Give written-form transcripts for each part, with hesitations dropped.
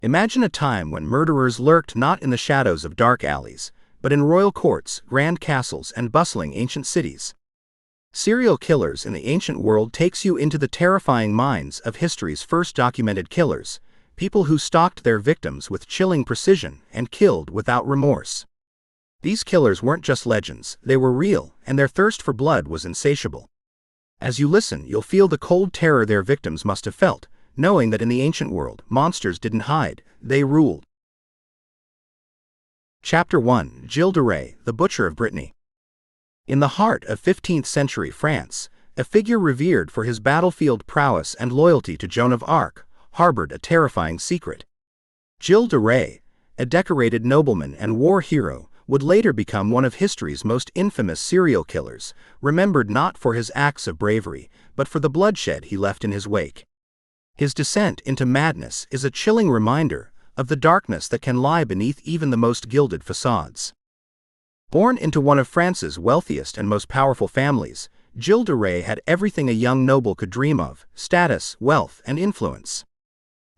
Imagine a time when murderers lurked not in the shadows of dark alleys, but in royal courts, grand castles, and bustling ancient cities. Serial Killers in the Ancient World takes you into the terrifying minds of history's first documented killers, people who stalked their victims with chilling precision and killed without remorse. These killers weren't just legends, they were real, and their thirst for blood was insatiable. As you listen, you'll feel the cold terror their victims must have felt, knowing that in the ancient world, monsters didn't hide, they ruled. Chapter 1: Gilles de Rais, the Butcher of Brittany. In the heart of 15th century France, a figure revered for his battlefield prowess and loyalty to Joan of Arc, harbored a terrifying secret. Gilles de Rais, a decorated nobleman and war hero, would later become one of history's most infamous serial killers, remembered not for his acts of bravery, but for the bloodshed he left in his wake. His descent into madness is a chilling reminder of the darkness that can lie beneath even the most gilded facades. Born into one of France's wealthiest and most powerful families, Gilles de Rais had everything a young noble could dream of: status, wealth, and influence.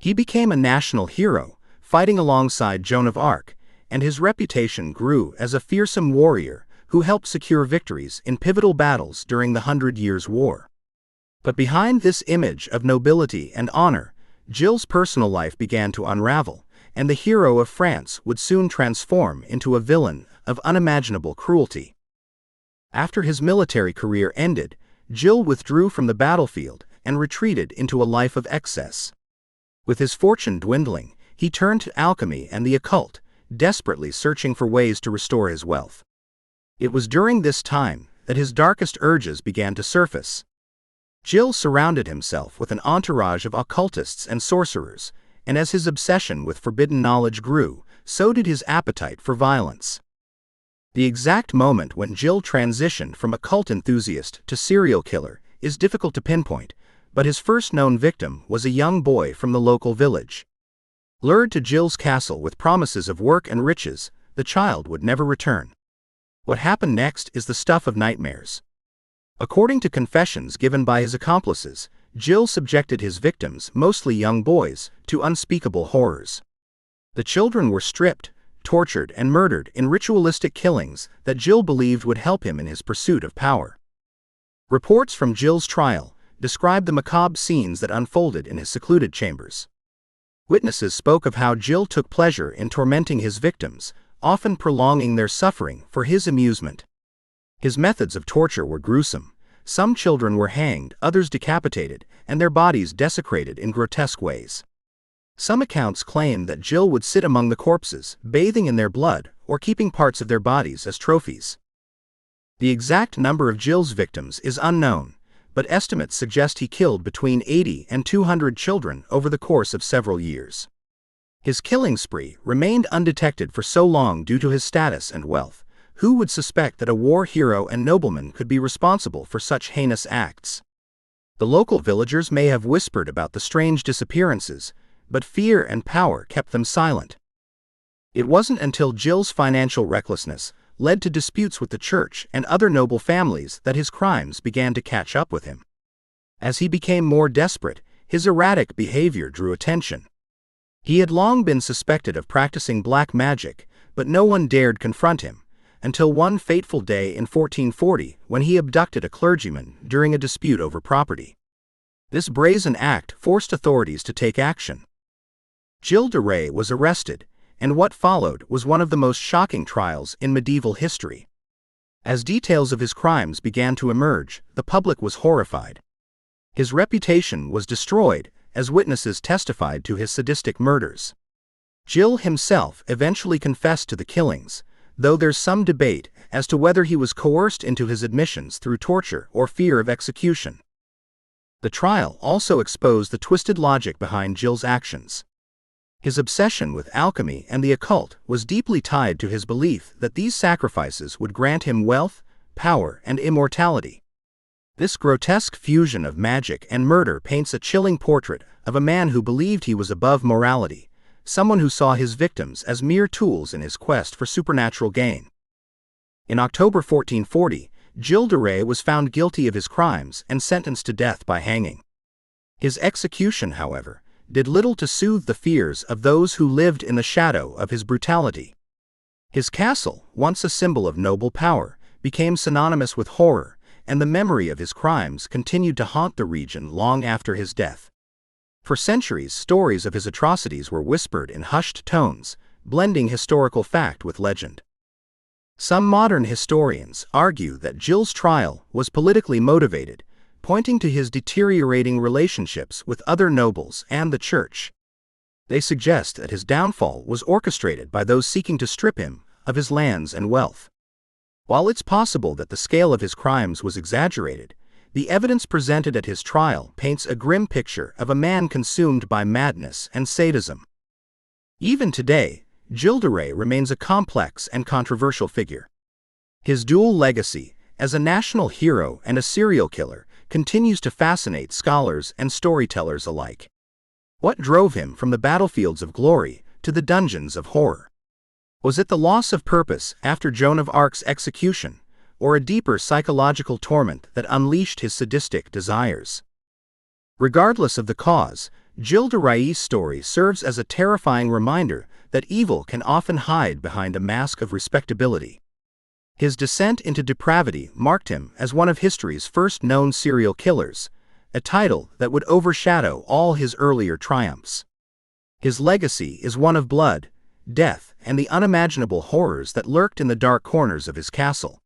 He became a national hero, fighting alongside Joan of Arc, and his reputation grew as a fearsome warrior who helped secure victories in pivotal battles during the 100 Years' War. But behind this image of nobility and honor, Gilles' personal life began to unravel, and the hero of France would soon transform into a villain of unimaginable cruelty. After his military career ended, Gilles withdrew from the battlefield and retreated into a life of excess. With his fortune dwindling, he turned to alchemy and the occult, desperately searching for ways to restore his wealth. It was during this time that his darkest urges began to surface. Gilles surrounded himself with an entourage of occultists and sorcerers, and as his obsession with forbidden knowledge grew, so did his appetite for violence. The exact moment when Gilles transitioned from occult enthusiast to serial killer is difficult to pinpoint, but his first known victim was a young boy from the local village. Lured to Gilles' castle with promises of work and riches, the child would never return. What happened next is the stuff of nightmares. According to confessions given by his accomplices, Gilles subjected his victims, mostly young boys, to unspeakable horrors. The children were stripped, tortured, and murdered in ritualistic killings that Gilles believed would help him in his pursuit of power. Reports from Gilles' trial describe the macabre scenes that unfolded in his secluded chambers. Witnesses spoke of how Gilles took pleasure in tormenting his victims, often prolonging their suffering for his amusement. His methods of torture were gruesome. Some children were hanged, others decapitated, and their bodies desecrated in grotesque ways. Some accounts claim that Gilles would sit among the corpses, bathing in their blood, or keeping parts of their bodies as trophies. The exact number of Gilles' victims is unknown, but estimates suggest he killed between 80 and 200 children over the course of several years. His killing spree remained undetected for so long due to his status and wealth. Who would suspect that a war hero and nobleman could be responsible for such heinous acts? The local villagers may have whispered about the strange disappearances, but fear and power kept them silent. It wasn't until Gilles' financial recklessness led to disputes with the church and other noble families that his crimes began to catch up with him. As he became more desperate, his erratic behavior drew attention. He had long been suspected of practicing black magic, but no one dared confront him, until one fateful day in 1440 when he abducted a clergyman during a dispute over property. This brazen act forced authorities to take action. Gilles de Rais was arrested, and what followed was one of the most shocking trials in medieval history. As details of his crimes began to emerge, the public was horrified. His reputation was destroyed as witnesses testified to his sadistic murders. Gilles himself eventually confessed to the killings, though there's some debate as to whether he was coerced into his admissions through torture or fear of execution. The trial also exposed the twisted logic behind Gilles' actions. His obsession with alchemy and the occult was deeply tied to his belief that these sacrifices would grant him wealth, power, and immortality. This grotesque fusion of magic and murder paints a chilling portrait of a man who believed he was above morality, someone who saw his victims as mere tools in his quest for supernatural gain. In October 1440, Gilles de Rais was found guilty of his crimes and sentenced to death by hanging. His execution, however, did little to soothe the fears of those who lived in the shadow of his brutality. His castle, once a symbol of noble power, became synonymous with horror, and the memory of his crimes continued to haunt the region long after his death. For centuries, stories of his atrocities were whispered in hushed tones, blending historical fact with legend. Some modern historians argue that Gilles's trial was politically motivated, pointing to his deteriorating relationships with other nobles and the church. They suggest that his downfall was orchestrated by those seeking to strip him of his lands and wealth. While it's possible that the scale of his crimes was exaggerated, the evidence presented at his trial paints a grim picture of a man consumed by madness and sadism. Even today, Gilles de Rais remains a complex and controversial figure. His dual legacy, as a national hero and a serial killer, continues to fascinate scholars and storytellers alike. What drove him from the battlefields of glory to the dungeons of horror? Was it the loss of purpose after Joan of Arc's execution, or a deeper psychological torment that unleashed his sadistic desires? Regardless of the cause, Gilles de Rais' story serves as a terrifying reminder that evil can often hide behind a mask of respectability. His descent into depravity marked him as one of history's first known serial killers, a title that would overshadow all his earlier triumphs. His legacy is one of blood, death, and the unimaginable horrors that lurked in the dark corners of his castle.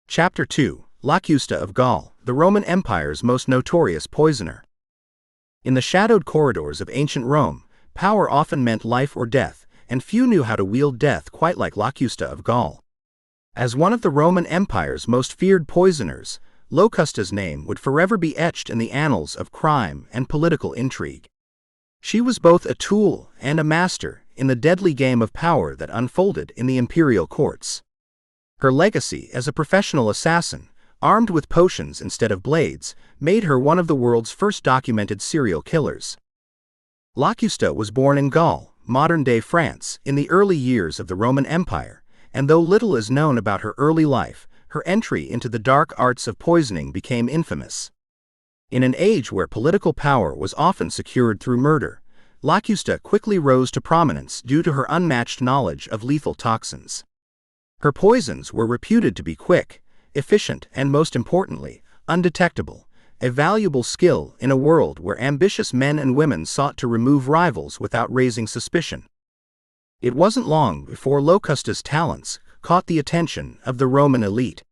Chapter 2: Locusta of Gaul, the Roman Empire's most notorious poisoner. In the shadowed corridors of ancient Rome, power often meant life or death, and few knew how to wield death quite like Locusta of Gaul. As one of the Roman Empire's most feared poisoners, Locusta's name would forever be etched in the annals of crime and political intrigue. She was both a tool and a master in the deadly game of power that unfolded in the imperial courts. Her legacy as a professional assassin, armed with potions instead of blades, made her one of the world's first documented serial killers. Locusta was born in Gaul, modern-day France, in the early years of the Roman Empire, and though little is known about her early life, her entry into the dark arts of poisoning became infamous. In an age where political power was often secured through murder, Locusta quickly rose to prominence due to her unmatched knowledge of lethal toxins. Her poisons were reputed to be quick, efficient, and most importantly, undetectable, a valuable skill in a world where ambitious men and women sought to remove rivals without raising suspicion. It wasn't long before Locusta's talents caught the attention of the Roman elite.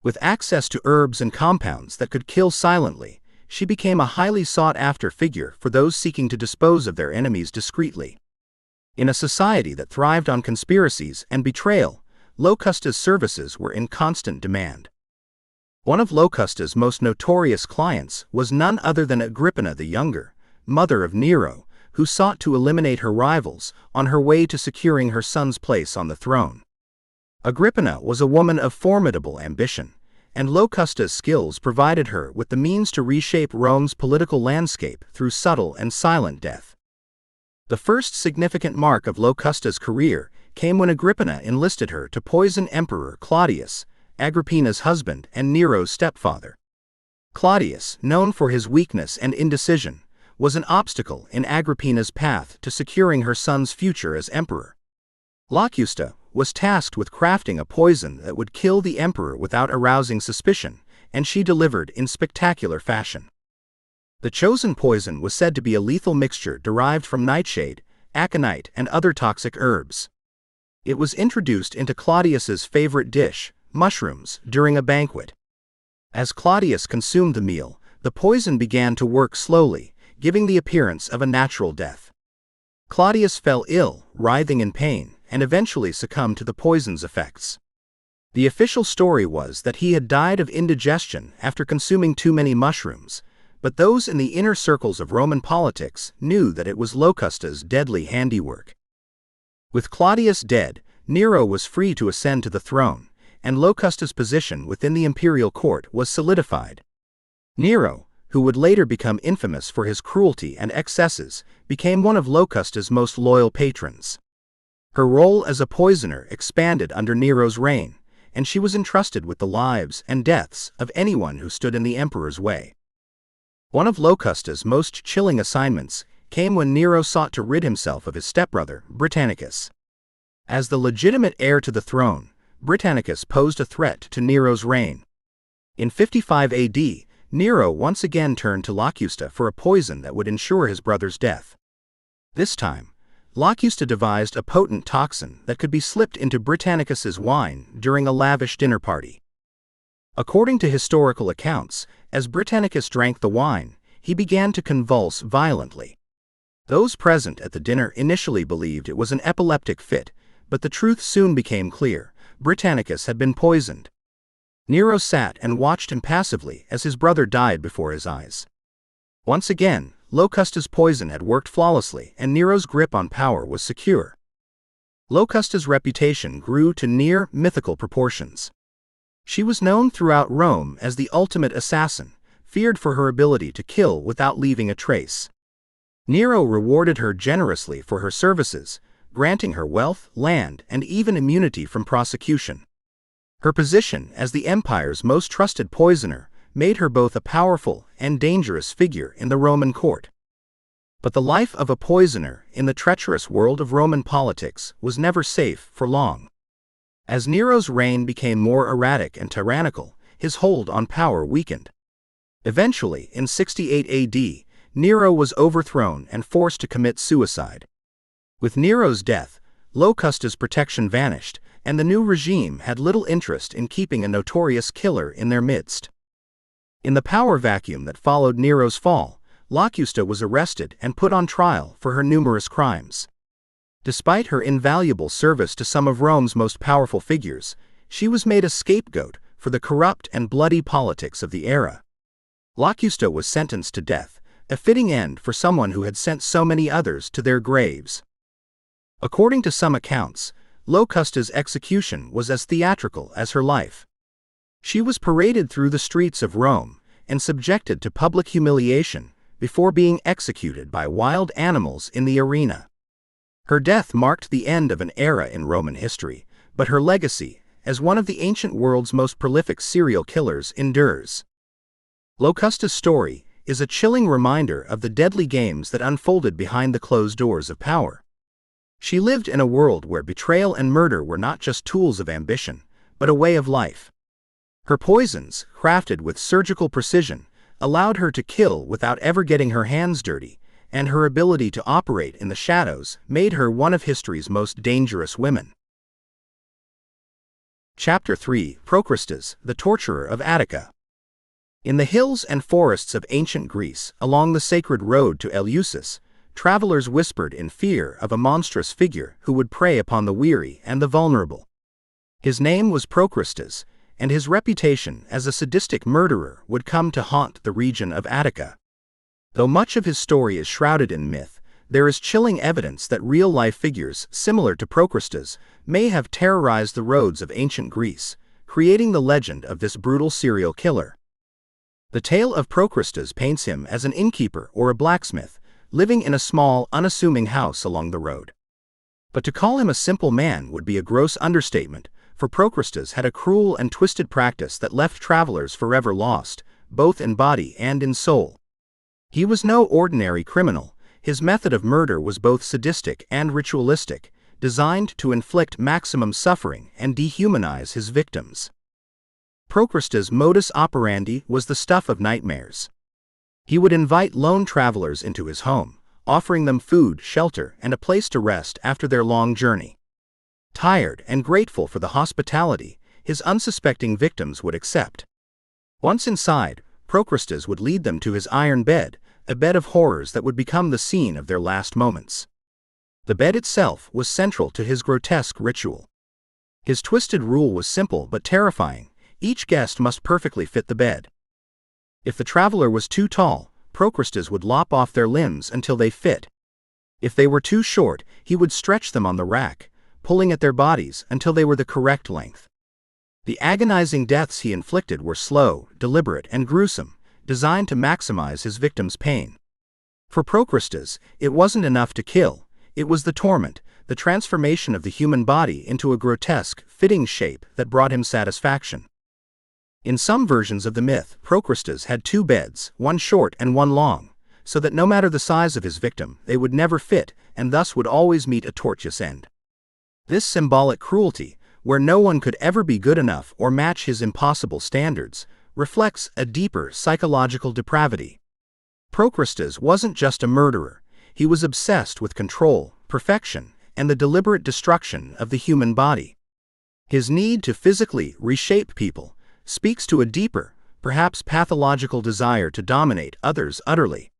With access to herbs and compounds that could kill silently, she became a highly sought-after figure for those seeking to dispose of their enemies discreetly. In a society that thrived on conspiracies and betrayal, Locusta's services were in constant demand. One of Locusta's most notorious clients was none other than Agrippina the Younger, mother of Nero, who sought to eliminate her rivals on her way to securing her son's place on the throne. Agrippina was a woman of formidable ambition, and Locusta's skills provided her with the means to reshape Rome's political landscape through subtle and silent death. The first significant mark of Locusta's career came when Agrippina enlisted her to poison Emperor Claudius, Agrippina's husband and Nero's stepfather. Claudius, known for his weakness and indecision, was an obstacle in Agrippina's path to securing her son's future as emperor. Locusta was tasked with crafting a poison that would kill the emperor without arousing suspicion, and she delivered in spectacular fashion. The chosen poison was said to be a lethal mixture derived from nightshade, aconite, and other toxic herbs. It was introduced into Claudius's favorite dish, mushrooms, during a banquet. As Claudius consumed the meal, the poison began to work slowly, giving the appearance of a natural death. Claudius fell ill, writhing in pain, and eventually succumbed to the poison's effects. The official story was that he had died of indigestion after consuming too many mushrooms, but those in the inner circles of Roman politics knew that it was Locusta's deadly handiwork. With Claudius dead, Nero was free to ascend to the throne, and Locusta's position within the imperial court was solidified. Nero, who would later become infamous for his cruelty and excesses, became one of Locusta's most loyal patrons. Her role as a poisoner expanded under Nero's reign, and she was entrusted with the lives and deaths of anyone who stood in the emperor's way. One of Locusta's most chilling assignments came when Nero sought to rid himself of his stepbrother, Britannicus. As the legitimate heir to the throne, Britannicus posed a threat to Nero's reign. In 55 AD, Nero once again turned to Locusta for a poison that would ensure his brother's death. This time, Locusta devised a potent toxin that could be slipped into Britannicus's wine during a lavish dinner party. According to historical accounts, as Britannicus drank the wine, he began to convulse violently. Those present at the dinner initially believed it was an epileptic fit, but the truth soon became clear: Britannicus had been poisoned. Nero sat and watched impassively as his brother died before his eyes. Once again, Locusta's poison had worked flawlessly, and Nero's grip on power was secure. Locusta's reputation grew to near mythical proportions. She was known throughout Rome as the ultimate assassin, feared for her ability to kill without leaving a trace. Nero rewarded her generously for her services, granting her wealth, land, and even immunity from prosecution. Her position as the empire's most trusted poisoner made her both a powerful and dangerous figure in the Roman court. But the life of a poisoner in the treacherous world of Roman politics was never safe for long. As Nero's reign became more erratic and tyrannical, his hold on power weakened. Eventually, in 68 AD, Nero was overthrown and forced to commit suicide. With Nero's death, Locusta's protection vanished, and the new regime had little interest in keeping a notorious killer in their midst. In the power vacuum that followed Nero's fall, Locusta was arrested and put on trial for her numerous crimes. Despite her invaluable service to some of Rome's most powerful figures, she was made a scapegoat for the corrupt and bloody politics of the era. Locusta was sentenced to death, a fitting end for someone who had sent so many others to their graves. According to some accounts, Locusta's execution was as theatrical as her life. She was paraded through the streets of Rome and subjected to public humiliation before being executed by wild animals in the arena. Her death marked the end of an era in Roman history, but her legacy, as one of the ancient world's most prolific serial killers, endures. Locusta's story is a chilling reminder of the deadly games that unfolded behind the closed doors of power. She lived in a world where betrayal and murder were not just tools of ambition, but a way of life. Her poisons, crafted with surgical precision, allowed her to kill without ever getting her hands dirty, and her ability to operate in the shadows made her one of history's most dangerous women. Chapter 3: Procrustes, the Torturer of Attica. In the hills and forests of ancient Greece, along the sacred road to Eleusis, travelers whispered in fear of a monstrous figure who would prey upon the weary and the vulnerable. His name was Procrustes, and his reputation as a sadistic murderer would come to haunt the region of Attica. Though much of his story is shrouded in myth, there is chilling evidence that real-life figures similar to Procrustes may have terrorized the roads of ancient Greece, creating the legend of this brutal serial killer. The tale of Procrustes paints him as an innkeeper or a blacksmith, living in a small, unassuming house along the road. But to call him a simple man would be a gross understatement, for Procrustes had a cruel and twisted practice that left travelers forever lost, both in body and in soul. He was no ordinary criminal. His method of murder was both sadistic and ritualistic, designed to inflict maximum suffering and dehumanize his victims. Procrustes' modus operandi was the stuff of nightmares. He would invite lone travelers into his home, offering them food, shelter, and a place to rest after their long journey. Tired and grateful for the hospitality, his unsuspecting victims would accept. Once inside, Procrustes would lead them to his iron bed, a bed of horrors that would become the scene of their last moments. The bed itself was central to his grotesque ritual. His twisted rule was simple but terrifying: each guest must perfectly fit the bed. If the traveler was too tall, Procrustes would lop off their limbs until they fit. If they were too short, he would stretch them on the rack, pulling at their bodies until they were the correct length. The agonizing deaths he inflicted were slow, deliberate, and gruesome, designed to maximize his victims' pain. For Procrustes, it wasn't enough to kill, it was the torment, the transformation of the human body into a grotesque, fitting shape that brought him satisfaction. In some versions of the myth, Procrustes had two beds, one short and one long, so that no matter the size of his victim, they would never fit, and thus would always meet a tortuous end. This symbolic cruelty, where no one could ever be good enough or match his impossible standards, reflects a deeper psychological depravity. Procrustes wasn't just a murderer, he was obsessed with control, perfection, and the deliberate destruction of the human body. His need to physically reshape people speaks to a deeper, perhaps pathological desire to dominate others utterly.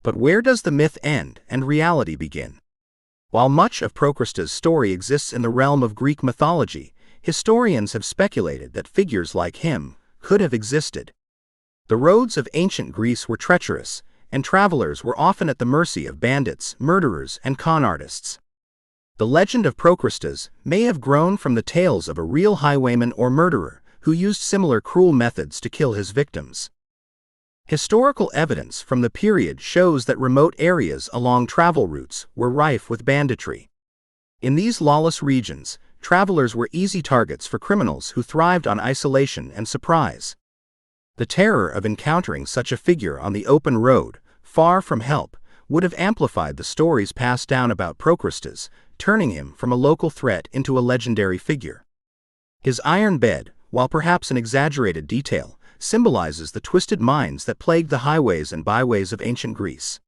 But where does the myth end and reality begin? While much of Procrustes' story exists in the realm of Greek mythology, historians have speculated that figures like him could have existed. The roads of ancient Greece were treacherous, and travelers were often at the mercy of bandits, murderers, and con artists. The legend of Procrustes may have grown from the tales of a real highwayman or murderer who used similar cruel methods to kill his victims. Historical evidence from the period shows that remote areas along travel routes were rife with banditry. In these lawless regions, travelers were easy targets for criminals who thrived on isolation and surprise. The terror of encountering such a figure on the open road, far from help, would have amplified the stories passed down about Procrustes, turning him from a local threat into a legendary figure. His iron bed, while perhaps an exaggerated detail, symbolizes the twisted minds that plagued the highways and byways of ancient Greece.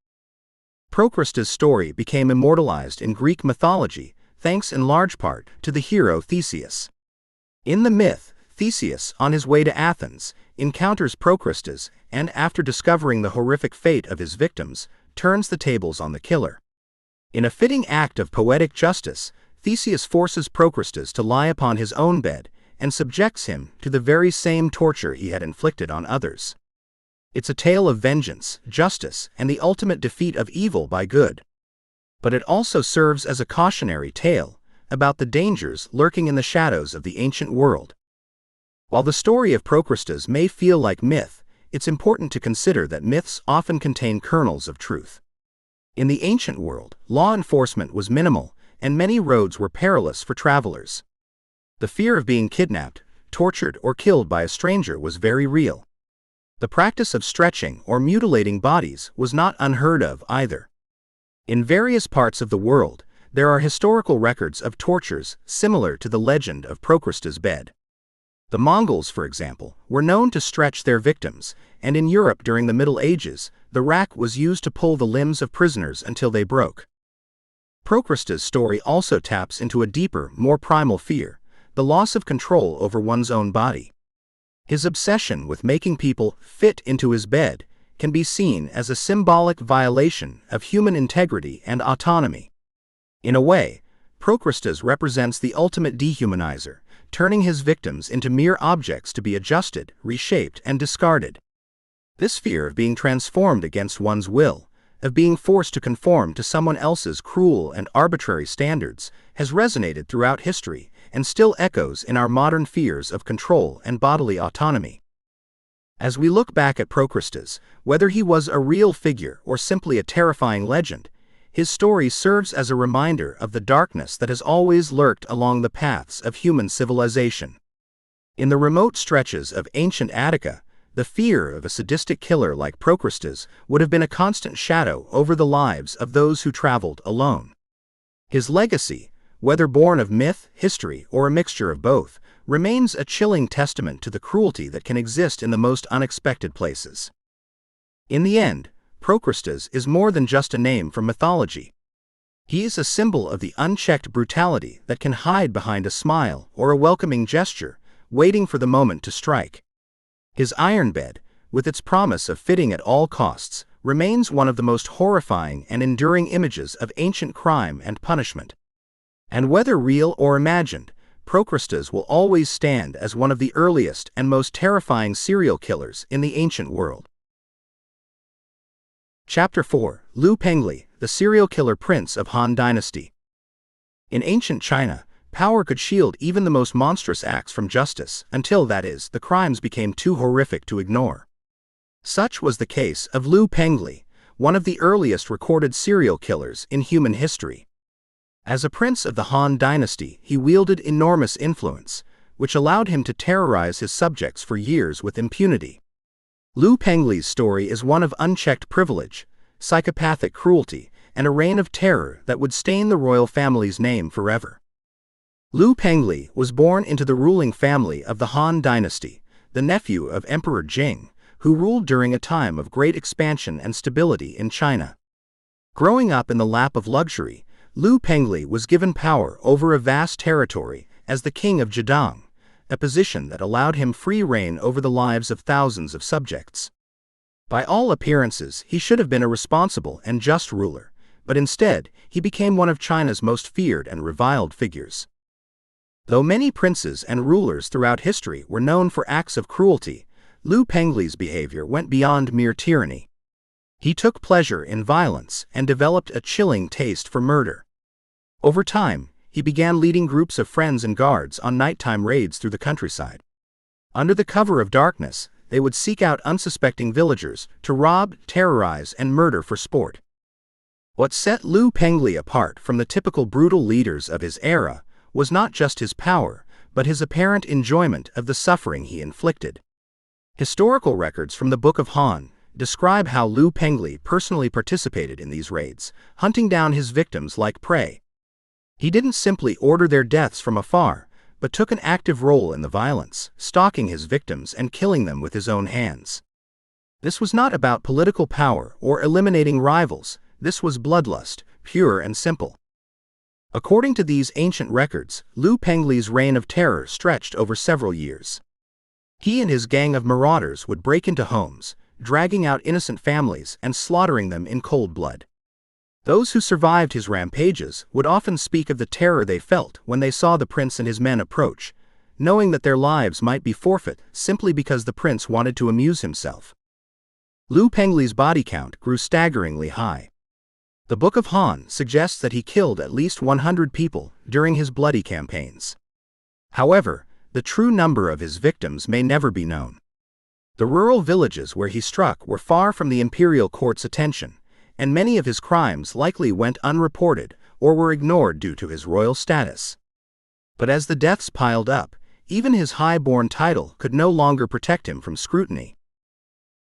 Procrustes' story became immortalized in Greek mythology, thanks in large part to the hero Theseus. In the myth, Theseus, on his way to Athens, encounters Procrustes and, after discovering the horrific fate of his victims, turns the tables on the killer. In a fitting act of poetic justice, Theseus forces Procrustes to lie upon his own bed and subjects him to the very same torture he had inflicted on others. It's a tale of vengeance, justice, and the ultimate defeat of evil by good. But it also serves as a cautionary tale about the dangers lurking in the shadows of the ancient world. While the story of Procrustes may feel like myth, it's important to consider that myths often contain kernels of truth. In the ancient world, law enforcement was minimal, and many roads were perilous for travelers. The fear of being kidnapped, tortured, or killed by a stranger was very real. The practice of stretching or mutilating bodies was not unheard of either. In various parts of the world, there are historical records of tortures similar to the legend of Procrustes' bed. The Mongols, for example, were known to stretch their victims, and in Europe during the Middle Ages, the rack was used to pull the limbs of prisoners until they broke. Procrustes' story also taps into a deeper, more primal fear, the loss of control over one's own body. His obsession with making people fit into his bed can be seen as a symbolic violation of human integrity and autonomy. In a way, Procrustes represents the ultimate dehumanizer, turning his victims into mere objects to be adjusted, reshaped, and discarded. This fear of being transformed against one's will, of being forced to conform to someone else's cruel and arbitrary standards, has resonated throughout history and still echoes in our modern fears of control and bodily autonomy. As we look back at Procrustes, whether he was a real figure or simply a terrifying legend, his story serves as a reminder of the darkness that has always lurked along the paths of human civilization. In the remote stretches of ancient Attica, the fear of a sadistic killer like Procrustes would have been a constant shadow over the lives of those who traveled alone. His legacy, whether born of myth, history, or a mixture of both, remains a chilling testament to the cruelty that can exist in the most unexpected places. In the end, Procrustes is more than just a name from mythology. He is a symbol of the unchecked brutality that can hide behind a smile or a welcoming gesture, waiting for the moment to strike. His iron bed, with its promise of fitting at all costs, remains one of the most horrifying and enduring images of ancient crime and punishment. And whether real or imagined, Procrustes will always stand as one of the earliest and most terrifying serial killers in the ancient world. Chapter 4: Liu Pengli, the serial killer prince of Han Dynasty. In ancient China, power could shield even the most monstrous acts from justice until, that is, the crimes became too horrific to ignore. Such was the case of Liu Pengli, one of the earliest recorded serial killers in human history. As a prince of the Han Dynasty, he wielded enormous influence, which allowed him to terrorize his subjects for years with impunity. Lu Pengli's story is one of unchecked privilege, psychopathic cruelty, and a reign of terror that would stain the royal family's name forever. Lu Pengli was born into the ruling family of the Han Dynasty, the nephew of Emperor Jing, who ruled during a time of great expansion and stability in China. Growing up in the lap of luxury, Lu Pengli was given power over a vast territory as the king of Zhejiang, a position that allowed him free reign over the lives of thousands of subjects. By all appearances, he should have been a responsible and just ruler, but instead, he became one of China's most feared and reviled figures. Though many princes and rulers throughout history were known for acts of cruelty, Lu Pengli's behavior went beyond mere tyranny. He took pleasure in violence and developed a chilling taste for murder. Over time, he began leading groups of friends and guards on nighttime raids through the countryside. Under the cover of darkness, they would seek out unsuspecting villagers to rob, terrorize, and murder for sport. What set Lu Pengli apart from the typical brutal leaders of his era was not just his power, but his apparent enjoyment of the suffering he inflicted. Historical records from the Book of Han describe how Lu Pengli personally participated in these raids, hunting down his victims like prey. He didn't simply order their deaths from afar, but took an active role in the violence, stalking his victims and killing them with his own hands. This was not about political power or eliminating rivals, this was bloodlust, pure and simple. According to these ancient records, Lu Pengli's reign of terror stretched over several years. He and his gang of marauders would break into homes, dragging out innocent families and slaughtering them in cold blood. Those who survived his rampages would often speak of the terror they felt when they saw the prince and his men approach, knowing that their lives might be forfeit simply because the prince wanted to amuse himself. Lu Pengli's body count grew staggeringly high. The Book of Han suggests that he killed at least 100 people during his bloody campaigns. However, the true number of his victims may never be known. The rural villages where he struck were far from the imperial court's attention, and many of his crimes likely went unreported or were ignored due to his royal status. But as the deaths piled up, even his high-born title could no longer protect him from scrutiny.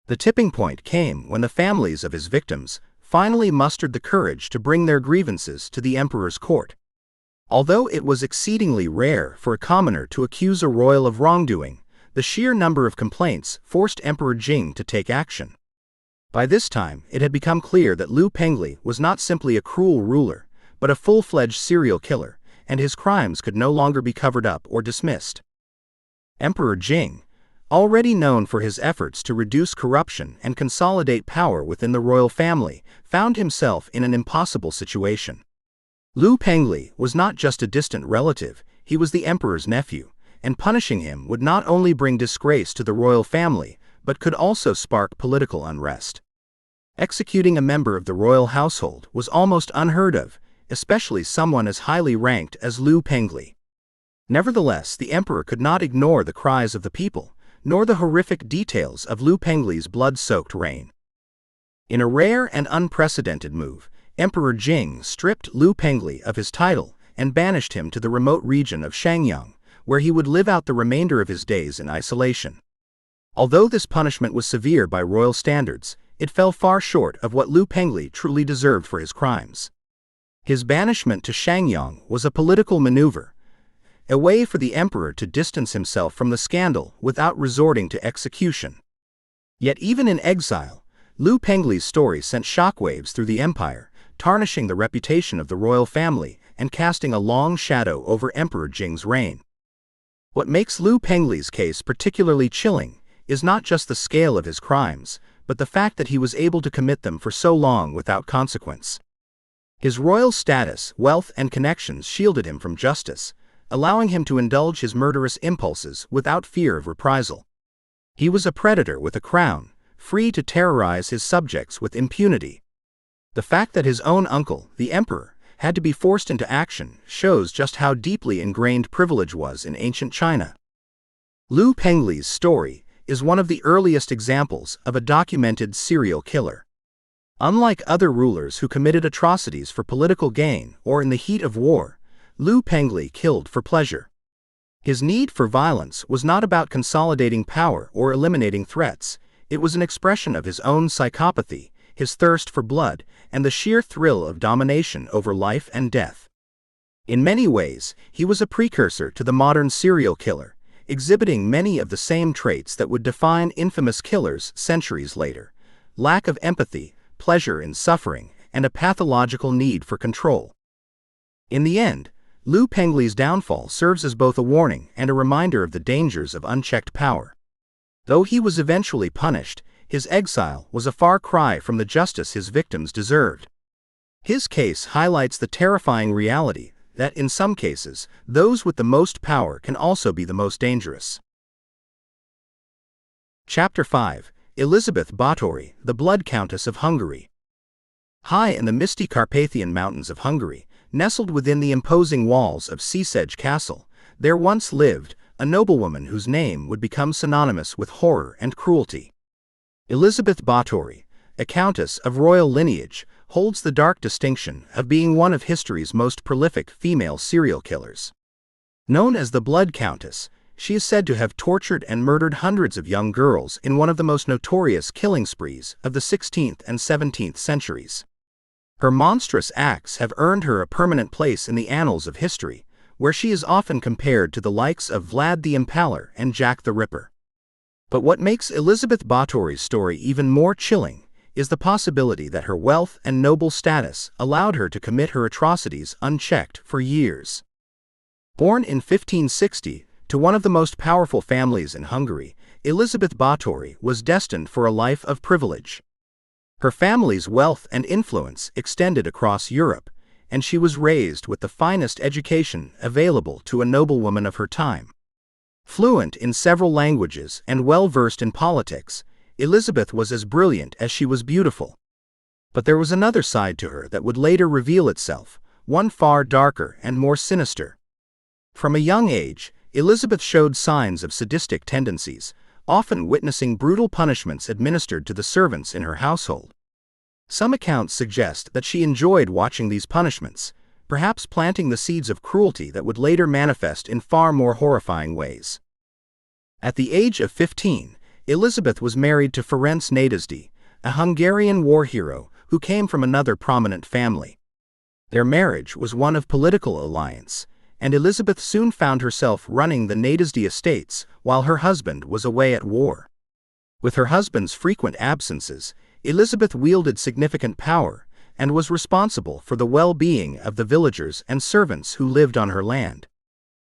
The tipping point came when the families of his victims finally mustered the courage to bring their grievances to the emperor's court. Although it was exceedingly rare for a commoner to accuse a royal of wrongdoing, the sheer number of complaints forced Emperor Jing to take action. By this time, it had become clear that Lu Pengli was not simply a cruel ruler, but a full-fledged serial killer, and his crimes could no longer be covered up or dismissed. Emperor Jing, already known for his efforts to reduce corruption and consolidate power within the royal family, found himself in an impossible situation. Lu Pengli was not just a distant relative, he was the emperor's nephew, and punishing him would not only bring disgrace to the royal family, but could also spark political unrest. Executing a member of the royal household was almost unheard of, especially someone as highly ranked as Lu Pengli. Nevertheless, the emperor could not ignore the cries of the people, nor the horrific details of Lu Pengli's blood-soaked reign. In a rare and unprecedented move, Emperor Jing stripped Lu Pengli of his title and banished him to the remote region of Shangyang, where he would live out the remainder of his days in isolation. Although this punishment was severe by royal standards, it fell far short of what Lu Pengli truly deserved for his crimes. His banishment to Shangyang was a political maneuver, a way for the emperor to distance himself from the scandal without resorting to execution. Yet even in exile, Lu Pengli's story sent shockwaves through the empire, tarnishing the reputation of the royal family and casting a long shadow over Emperor Jing's reign. What makes Lu Pengli's case particularly chilling is not just the scale of his crimes, but the fact that he was able to commit them for so long without consequence. His royal status, wealth, and connections shielded him from justice, allowing him to indulge his murderous impulses without fear of reprisal. He was a predator with a crown, free to terrorize his subjects with impunity. The fact that his own uncle, the emperor, had to be forced into action shows just how deeply ingrained privilege was in ancient China. Lu Pengli's story is one of the earliest examples of a documented serial killer. Unlike other rulers who committed atrocities for political gain or in the heat of war, Lu Pengli killed for pleasure. His need for violence was not about consolidating power or eliminating threats. It was an expression of his own psychopathy, his thirst for blood, and the sheer thrill of domination over life and death. In many ways, he was a precursor to the modern serial killer, exhibiting many of the same traits that would define infamous killers centuries later: lack of empathy, pleasure in suffering, and a pathological need for control. In the end, Liu Pengli's downfall serves as both a warning and a reminder of the dangers of unchecked power. Though he was eventually punished, his exile was a far cry from the justice his victims deserved. His case highlights the terrifying reality that, in some cases, those with the most power can also be the most dangerous. Chapter 5: Elizabeth Báthory, the Blood Countess of Hungary. High in the misty Carpathian Mountains of Hungary, nestled within the imposing walls of Székely Castle, there once lived a noblewoman whose name would become synonymous with horror and cruelty. Elizabeth Báthory, a countess of royal lineage, holds the dark distinction of being one of history's most prolific female serial killers. Known as the Blood Countess, she is said to have tortured and murdered hundreds of young girls in one of the most notorious killing sprees of the 16th and 17th centuries. Her monstrous acts have earned her a permanent place in the annals of history, where she is often compared to the likes of Vlad the Impaler and Jack the Ripper. But what makes Elizabeth Báthory's story even more chilling is the possibility that her wealth and noble status allowed her to commit her atrocities unchecked for years. Born in 1560 to one of the most powerful families in Hungary, Elizabeth Báthory was destined for a life of privilege. Her family's wealth and influence extended across Europe, and she was raised with the finest education available to a noblewoman of her time. Fluent in several languages and well-versed in politics, Elizabeth was as brilliant as she was beautiful. But there was another side to her that would later reveal itself, one far darker and more sinister. From a young age, Elizabeth showed signs of sadistic tendencies, often witnessing brutal punishments administered to the servants in her household. Some accounts suggest that she enjoyed watching these punishments, perhaps planting the seeds of cruelty that would later manifest in far more horrifying ways. At the age of 15, Elizabeth was married to Ferenc Nadasdy, a Hungarian war hero who came from another prominent family. Their marriage was one of political alliance, and Elizabeth soon found herself running the Nadasdy estates while her husband was away at war. With her husband's frequent absences, Elizabeth wielded significant power and was responsible for the well-being of the villagers and servants who lived on her land.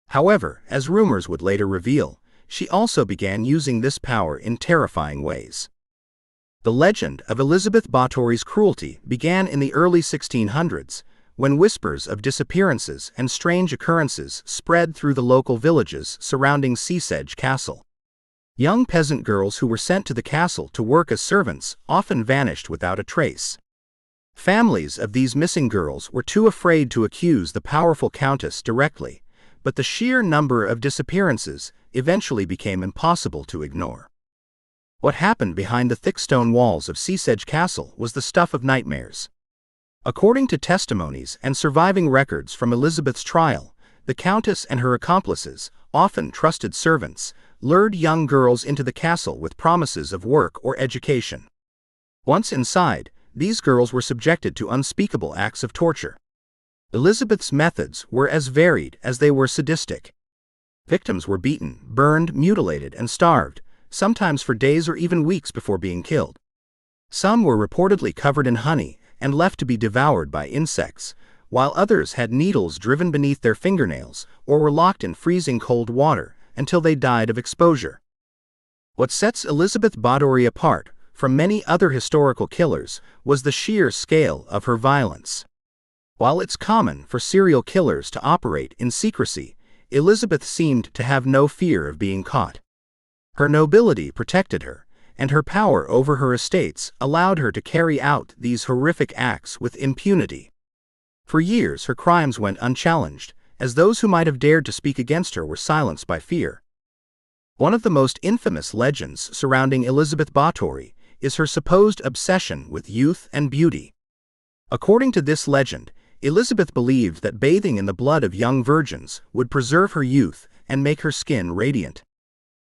However, as rumors would later reveal, she also began using this power in terrifying ways. The legend of Elizabeth Báthory's cruelty began in the early 1600s, when whispers of disappearances and strange occurrences spread through the local villages surrounding Székely Castle. Young peasant girls who were sent to the castle to work as servants often vanished without a trace. Families of these missing girls were too afraid to accuse the powerful countess directly, but the sheer number of disappearances eventually became impossible to ignore. What happened behind the thick stone walls of Székely Castle was the stuff of nightmares. According to testimonies and surviving records from Elizabeth's trial, the countess and her accomplices, often trusted servants, lured young girls into the castle with promises of work or education. Once inside, these girls were subjected to unspeakable acts of torture. Elizabeth's methods were as varied as they were sadistic. Victims were beaten, burned, mutilated, and starved, sometimes for days or even weeks before being killed. Some were reportedly covered in honey and left to be devoured by insects, while others had needles driven beneath their fingernails or were locked in freezing cold water until they died of exposure. What sets Elizabeth Báthory apart from many other historical killers was the sheer scale of her violence. While it's common for serial killers to operate in secrecy, Elizabeth seemed to have no fear of being caught. Her nobility protected her, and her power over her estates allowed her to carry out these horrific acts with impunity. For years her crimes went unchallenged, as those who might have dared to speak against her were silenced by fear. One of the most infamous legends surrounding Elizabeth Báthory is her supposed obsession with youth and beauty. According to this legend, Elizabeth believed that bathing in the blood of young virgins would preserve her youth and make her skin radiant.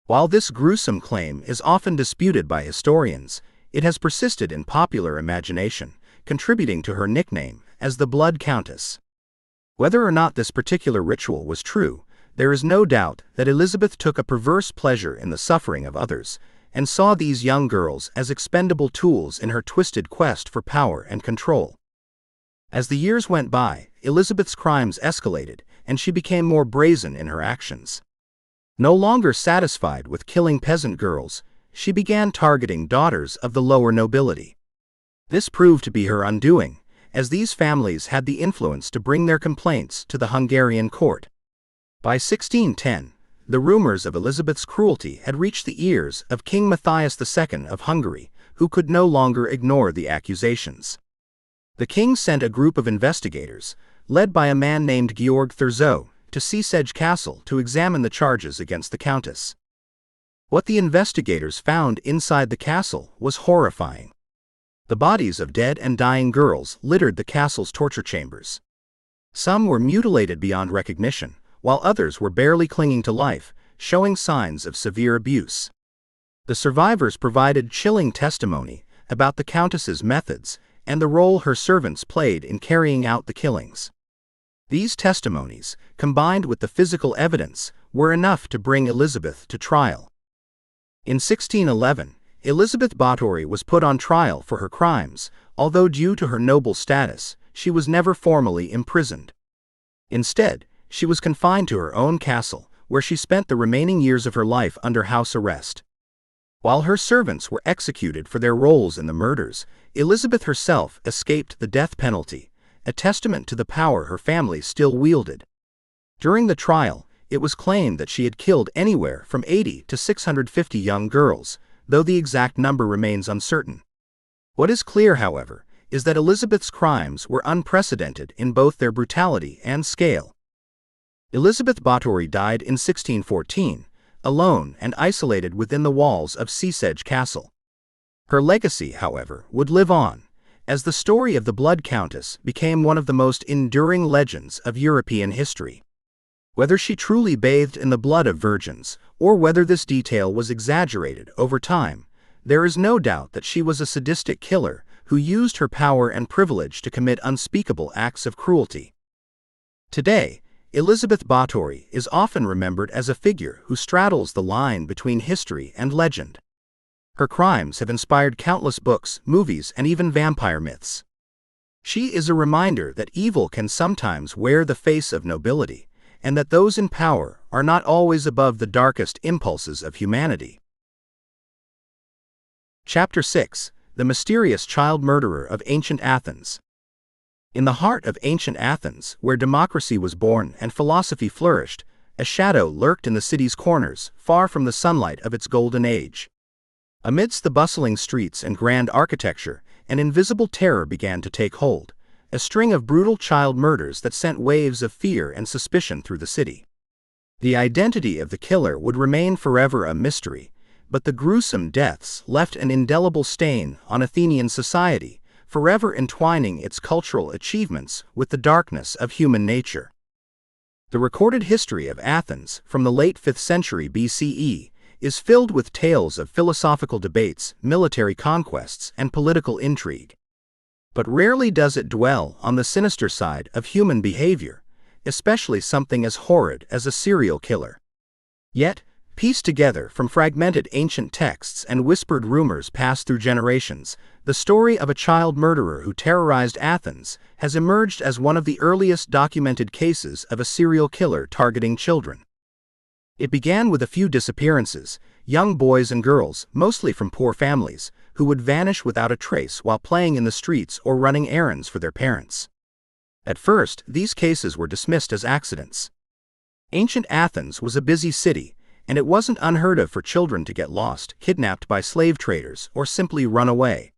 While this gruesome claim is often disputed by historians, it has persisted in popular imagination, contributing to her nickname as the Blood Countess. Whether or not this particular ritual was true, there is no doubt that Elizabeth took a perverse pleasure in the suffering of others, and saw these young girls as expendable tools in her twisted quest for power and control. As the years went by, Elizabeth's crimes escalated, and she became more brazen in her actions. No longer satisfied with killing peasant girls, she began targeting daughters of the lower nobility. This proved to be her undoing, as these families had the influence to bring their complaints to the Hungarian court. By 1610, the rumors of Elizabeth's cruelty had reached the ears of King Matthias II of Hungary, who could no longer ignore the accusations. The king sent a group of investigators, led by a man named Georg Thurzo, to Sziszeg Castle to examine the charges against the countess. What the investigators found inside the castle was horrifying. The bodies of dead and dying girls littered the castle's torture chambers. Some were mutilated beyond recognition, while others were barely clinging to life, showing signs of severe abuse. The survivors provided chilling testimony about the countess's methods and the role her servants played in carrying out the killings. These testimonies, combined with the physical evidence, were enough to bring Elizabeth to trial. In 1611, Elizabeth Báthory was put on trial for her crimes, although due to her noble status, she was never formally imprisoned. Instead, she was confined to her own castle, where she spent the remaining years of her life under house arrest. While her servants were executed for their roles in the murders, Elizabeth herself escaped the death penalty, a testament to the power her family still wielded. During the trial, it was claimed that she had killed anywhere from 80 to 650 young girls, though the exact number remains uncertain. What is clear, however, is that Elizabeth's crimes were unprecedented in both their brutality and scale. Elizabeth Báthory died in 1614, alone and isolated within the walls of Sziszeg Castle. Her legacy, however, would live on, as the story of the Blood Countess became one of the most enduring legends of European history. Whether she truly bathed in the blood of virgins, or whether this detail was exaggerated over time, there is no doubt that she was a sadistic killer who used her power and privilege to commit unspeakable acts of cruelty. Today, Elizabeth Báthory is often remembered as a figure who straddles the line between history and legend. Her crimes have inspired countless books, movies, and even vampire myths. She is a reminder that evil can sometimes wear the face of nobility, and that those in power are not always above the darkest impulses of humanity. Chapter 6: The Mysterious Child Murderer of Ancient Athens. In the heart of ancient Athens, where democracy was born and philosophy flourished, a shadow lurked in the city's corners, far from the sunlight of its golden age. Amidst the bustling streets and grand architecture, an invisible terror began to take hold, a string of brutal child murders that sent waves of fear and suspicion through the city. The identity of the killer would remain forever a mystery, but the gruesome deaths left an indelible stain on Athenian society, forever entwining its cultural achievements with the darkness of human nature. The recorded history of Athens, from the late 5th century BCE, is filled with tales of philosophical debates, military conquests, and political intrigue. But rarely does it dwell on the sinister side of human behavior, especially something as horrid as a serial killer. Yet, pieced together from fragmented ancient texts and whispered rumors passed through generations, the story of a child murderer who terrorized Athens has emerged as one of the earliest documented cases of a serial killer targeting children. It began with a few disappearances, young boys and girls, mostly from poor families, who would vanish without a trace while playing in the streets or running errands for their parents. At first, these cases were dismissed as accidents. Ancient Athens was a busy city, and it wasn't unheard of for children to get lost, kidnapped by slave traders, or simply run away.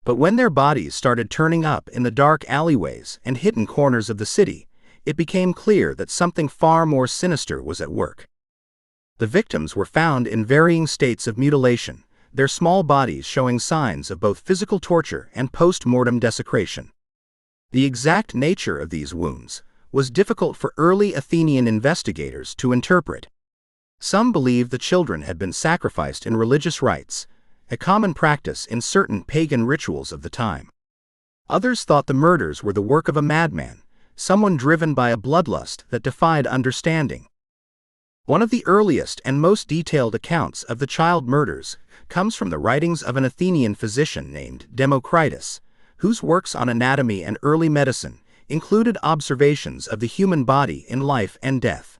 But when their bodies started turning up in the dark alleyways and hidden corners of the city, it became clear that something far more sinister was at work. The victims were found in varying states of mutilation, their small bodies showing signs of both physical torture and post-mortem desecration. The exact nature of these wounds, was difficult for early Athenian investigators to interpret. Some believed the children had been sacrificed in religious rites, a common practice in certain pagan rituals of the time. Others thought the murders were the work of a madman, someone driven by a bloodlust that defied understanding. One of the earliest and most detailed accounts of the child murders comes from the writings of an Athenian physician named Democritus, whose works on anatomy and early medicine included observations of the human body in life and death.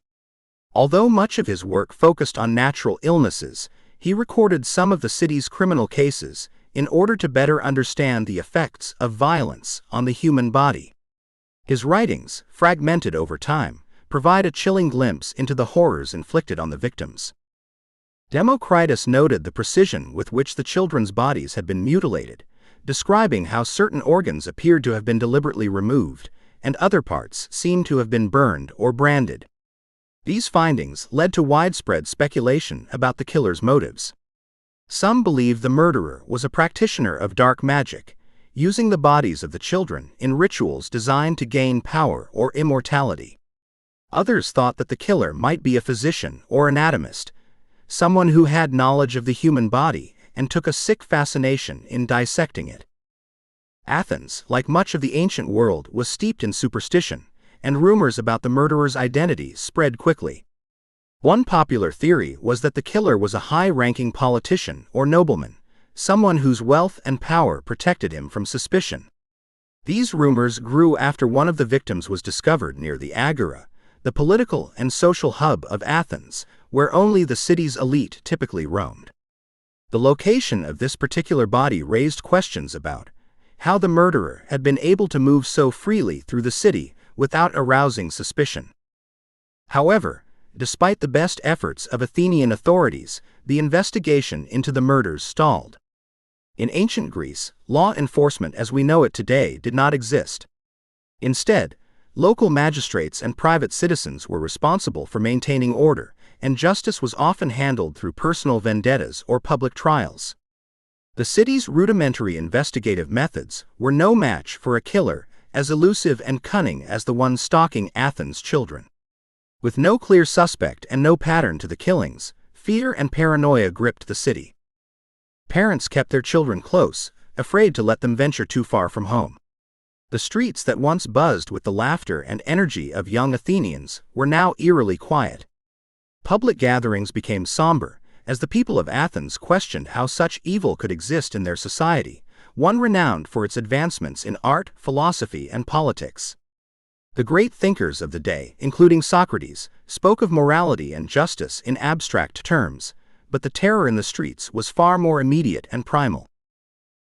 Although much of his work focused on natural illnesses, he recorded some of the city's criminal cases in order to better understand the effects of violence on the human body. His writings, fragmented over time, provide a chilling glimpse into the horrors inflicted on the victims. Democritus noted the precision with which the children's bodies had been mutilated, describing how certain organs appeared to have been deliberately removed, and other parts seemed to have been burned or branded. These findings led to widespread speculation about the killer's motives. Some believed the murderer was a practitioner of dark magic, using the bodies of the children in rituals designed to gain power or immortality. Others thought that the killer might be a physician or anatomist, someone who had knowledge of the human body and took a sick fascination in dissecting it. Athens, like much of the ancient world, was steeped in superstition, and rumors about the murderer's identity spread quickly. One popular theory was that the killer was a high-ranking politician or nobleman, someone whose wealth and power protected him from suspicion. These rumors grew after one of the victims was discovered near the Agora, the political and social hub of Athens, where only the city's elite typically roamed. The location of this particular body raised questions about how the murderer had been able to move so freely through the city without arousing suspicion. However, despite the best efforts of Athenian authorities, the investigation into the murders stalled. In ancient Greece, law enforcement as we know it today did not exist. Instead, local magistrates and private citizens were responsible for maintaining order, and justice was often handled through personal vendettas or public trials. The city's rudimentary investigative methods were no match for a killer as elusive and cunning as the one stalking Athens' children. With no clear suspect and no pattern to the killings, fear and paranoia gripped the city. Parents kept their children close, afraid to let them venture too far from home. The streets that once buzzed with the laughter and energy of young Athenians were now eerily quiet. Public gatherings became somber, as the people of Athens questioned how such evil could exist in their society, one renowned for its advancements in art, philosophy, and politics. The great thinkers of the day, including Socrates, spoke of morality and justice in abstract terms, but the terror in the streets was far more immediate and primal.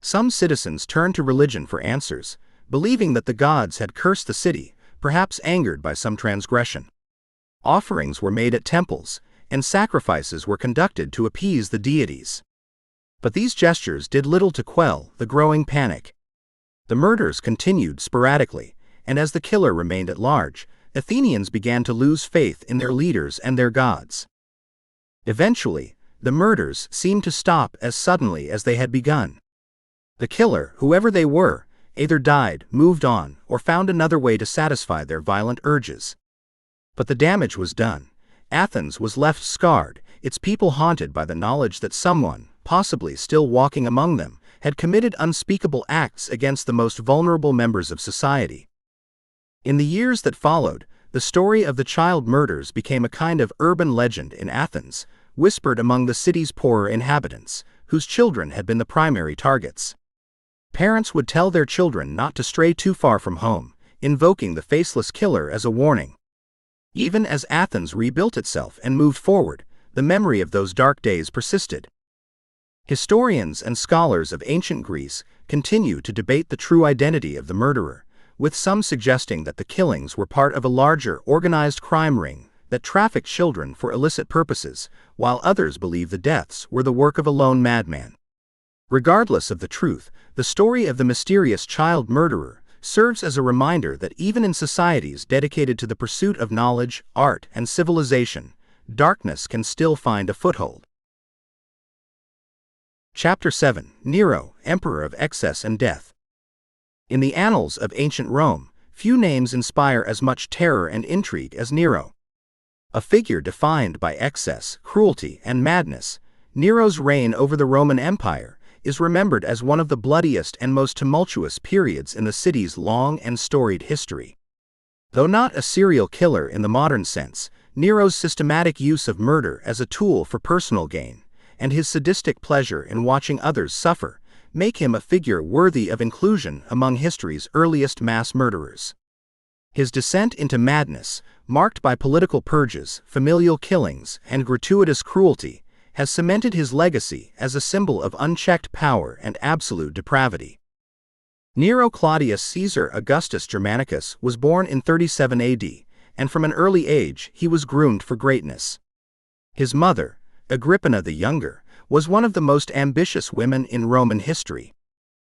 Some citizens turned to religion for answers, believing that the gods had cursed the city, perhaps angered by some transgression. Offerings were made at temples, and sacrifices were conducted to appease the deities. But these gestures did little to quell the growing panic. The murders continued sporadically, and as the killer remained at large, Athenians began to lose faith in their leaders and their gods. Eventually, the murders seemed to stop as suddenly as they had begun. The killer, whoever they were, either died, moved on, or found another way to satisfy their violent urges. But the damage was done. Athens was left scarred, its people haunted by the knowledge that someone, possibly still walking among them, had committed unspeakable acts against the most vulnerable members of society. In the years that followed, the story of the child murders became a kind of urban legend in Athens, whispered among the city's poorer inhabitants, whose children had been the primary targets. Parents would tell their children not to stray too far from home, invoking the faceless killer as a warning. Even as Athens rebuilt itself and moved forward, the memory of those dark days persisted. Historians and scholars of ancient Greece continue to debate the true identity of the murderer, with some suggesting that the killings were part of a larger organized crime ring that trafficked children for illicit purposes, while others believe the deaths were the work of a lone madman. Regardless of the truth, the story of the mysterious child murderer serves as a reminder that even in societies dedicated to the pursuit of knowledge, art, and civilization, darkness can still find a foothold. Chapter 7: Nero, Emperor of Excess and Death. In the annals of ancient Rome, few names inspire as much terror and intrigue as Nero. A figure defined by excess, cruelty, and madness, Nero's reign over the Roman Empire is remembered as one of the bloodiest and most tumultuous periods in the city's long and storied history. Though not a serial killer in the modern sense, Nero's systematic use of murder as a tool for personal gain, and his sadistic pleasure in watching others suffer, make him a figure worthy of inclusion among history's earliest mass murderers. His descent into madness, marked by political purges, familial killings, and gratuitous cruelty, has cemented his legacy as a symbol of unchecked power and absolute depravity. Nero Claudius Caesar Augustus Germanicus was born in 37 AD, and from an early age he was groomed for greatness. His mother, Agrippina the Younger, was one of the most ambitious women in Roman history.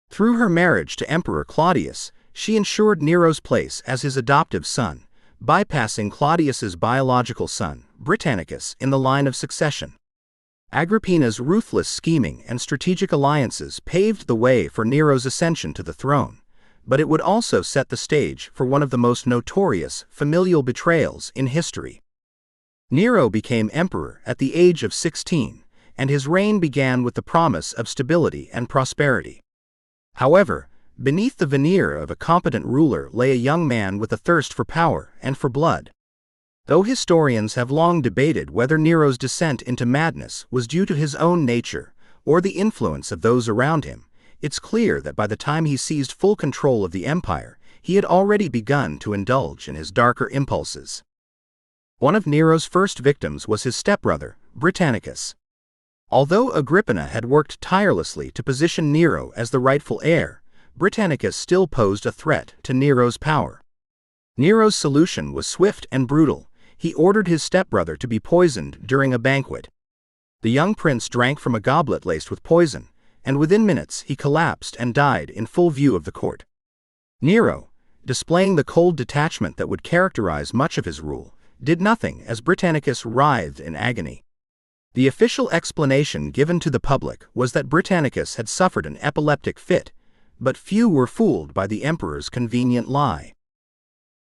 Through her marriage to Emperor Claudius, she ensured Nero's place as his adoptive son, bypassing Claudius's biological son, Britannicus, in the line of succession. Agrippina's ruthless scheming and strategic alliances paved the way for Nero's ascension to the throne, but it would also set the stage for one of the most notorious familial betrayals in history. Nero became emperor at the age of 16, and his reign began with the promise of stability and prosperity. However, beneath the veneer of a competent ruler lay a young man with a thirst for power and for blood. Though historians have long debated whether Nero's descent into madness was due to his own nature or the influence of those around him, it's clear that by the time he seized full control of the empire, he had already begun to indulge in his darker impulses. One of Nero's first victims was his stepbrother, Britannicus. Although Agrippina had worked tirelessly to position Nero as the rightful heir, Britannicus still posed a threat to Nero's power. Nero's solution was swift and brutal. He ordered his stepbrother to be poisoned during a banquet. The young prince drank from a goblet laced with poison, and within minutes he collapsed and died in full view of the court. Nero, displaying the cold detachment that would characterize much of his rule, did nothing as Britannicus writhed in agony. The official explanation given to the public was that Britannicus had suffered an epileptic fit, but few were fooled by the emperor's convenient lie.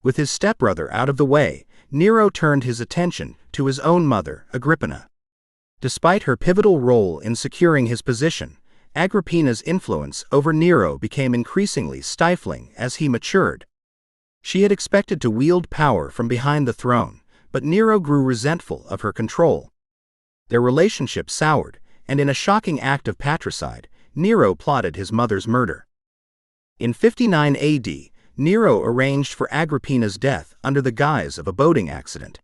With his stepbrother out of the way, Nero turned his attention to his own mother, Agrippina. Despite her pivotal role in securing his position, Agrippina's influence over Nero became increasingly stifling as he matured. She had expected to wield power from behind the throne, but Nero grew resentful of her control. Their relationship soured, and in a shocking act of patricide, Nero plotted his mother's murder. In 59 AD, Nero arranged for Agrippina's death under the guise of a boating accident.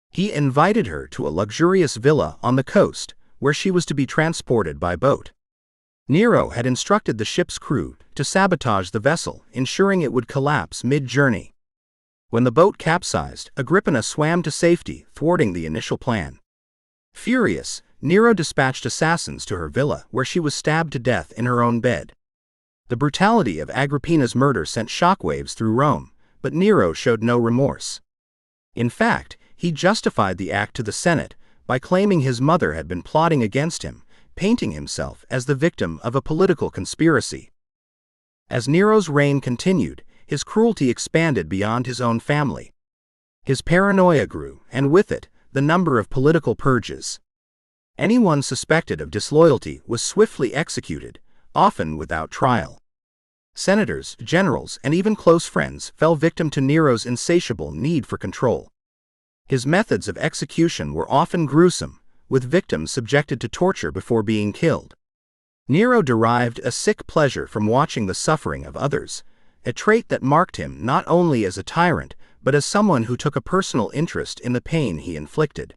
He invited her to a luxurious villa on the coast, where she was to be transported by boat. Nero had instructed the ship's crew to sabotage the vessel, ensuring it would collapse mid-journey. When the boat capsized, Agrippina swam to safety, thwarting the initial plan. Furious, Nero dispatched assassins to her villa, where she was stabbed to death in her own bed. The brutality of Agrippina's murder sent shockwaves through Rome, but Nero showed no remorse. In fact, he justified the act to the Senate by claiming his mother had been plotting against him, painting himself as the victim of a political conspiracy. As Nero's reign continued, his cruelty expanded beyond his own family. His paranoia grew, and with it, the number of political purges. Anyone suspected of disloyalty was swiftly executed, often without trial. Senators, generals, and even close friends fell victim to Nero's insatiable need for control. His methods of execution were often gruesome, with victims subjected to torture before being killed. Nero derived a sick pleasure from watching the suffering of others, a trait that marked him not only as a tyrant, but as someone who took a personal interest in the pain he inflicted.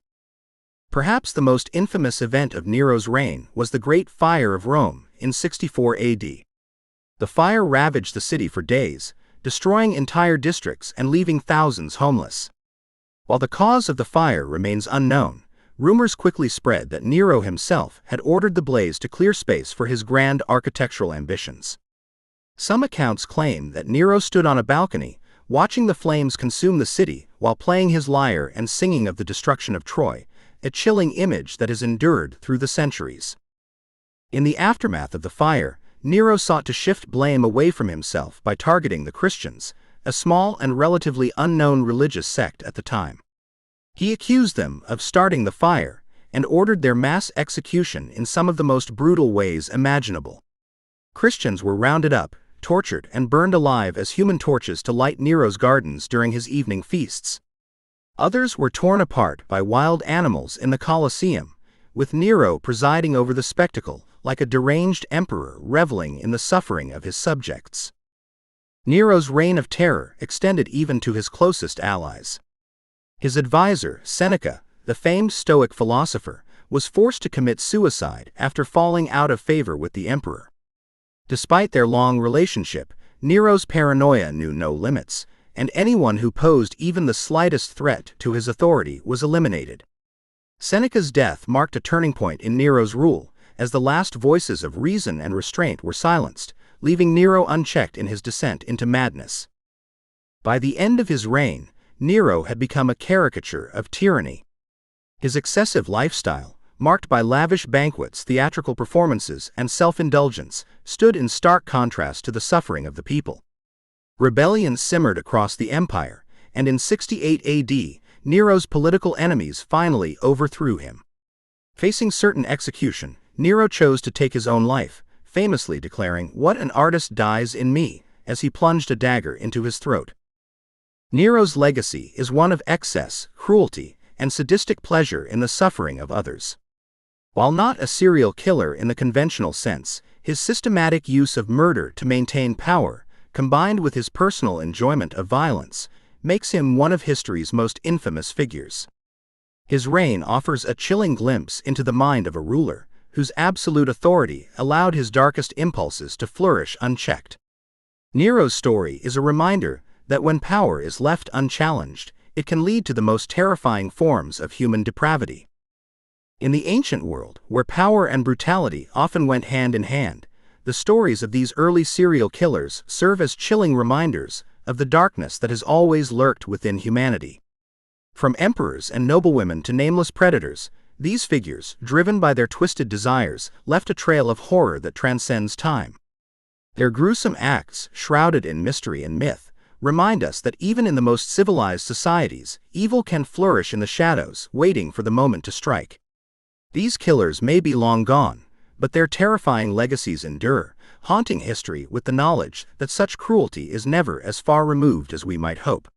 Perhaps the most infamous event of Nero's reign was the Great Fire of Rome in 64 AD. The fire ravaged the city for days, destroying entire districts and leaving thousands homeless. While the cause of the fire remains unknown, rumors quickly spread that Nero himself had ordered the blaze to clear space for his grand architectural ambitions. Some accounts claim that Nero stood on a balcony, watching the flames consume the city while playing his lyre and singing of the destruction of Troy, a chilling image that has endured through the centuries. In the aftermath of the fire, Nero sought to shift blame away from himself by targeting the Christians, a small and relatively unknown religious sect at the time. He accused them of starting the fire and ordered their mass execution in some of the most brutal ways imaginable. Christians were rounded up, tortured, and burned alive as human torches to light Nero's gardens during his evening feasts. Others were torn apart by wild animals in the Colosseum, with Nero presiding over the spectacle like a deranged emperor reveling in the suffering of his subjects. Nero's reign of terror extended even to his closest allies. His advisor, Seneca, the famed Stoic philosopher, was forced to commit suicide after falling out of favor with the emperor. Despite their long relationship, Nero's paranoia knew no limits, and anyone who posed even the slightest threat to his authority was eliminated. Seneca's death marked a turning point in Nero's rule, as the last voices of reason and restraint were silenced, leaving Nero unchecked in his descent into madness. By the end of his reign, Nero had become a caricature of tyranny. His excessive lifestyle, marked by lavish banquets, theatrical performances, and self-indulgence, stood in stark contrast to the suffering of the people. Rebellion simmered across the empire, and in 68 AD, Nero's political enemies finally overthrew him. Facing certain execution, Nero chose to take his own life, famously declaring, "What an artist dies in me," as he plunged a dagger into his throat. Nero's legacy is one of excess, cruelty, and sadistic pleasure in the suffering of others. While not a serial killer in the conventional sense, his systematic use of murder to maintain power, combined with his personal enjoyment of violence, makes him one of history's most infamous figures. His reign offers a chilling glimpse into the mind of a ruler, whose absolute authority allowed his darkest impulses to flourish unchecked. Nero's story is a reminder that when power is left unchallenged, it can lead to the most terrifying forms of human depravity. In the ancient world, where power and brutality often went hand in hand, the stories of these early serial killers serve as chilling reminders of the darkness that has always lurked within humanity. From emperors and noblewomen to nameless predators, these figures, driven by their twisted desires, left a trail of horror that transcends time. Their gruesome acts, shrouded in mystery and myth, remind us that even in the most civilized societies, evil can flourish in the shadows, waiting for the moment to strike. These killers may be long gone, but their terrifying legacies endure, haunting history with the knowledge that such cruelty is never as far removed as we might hope.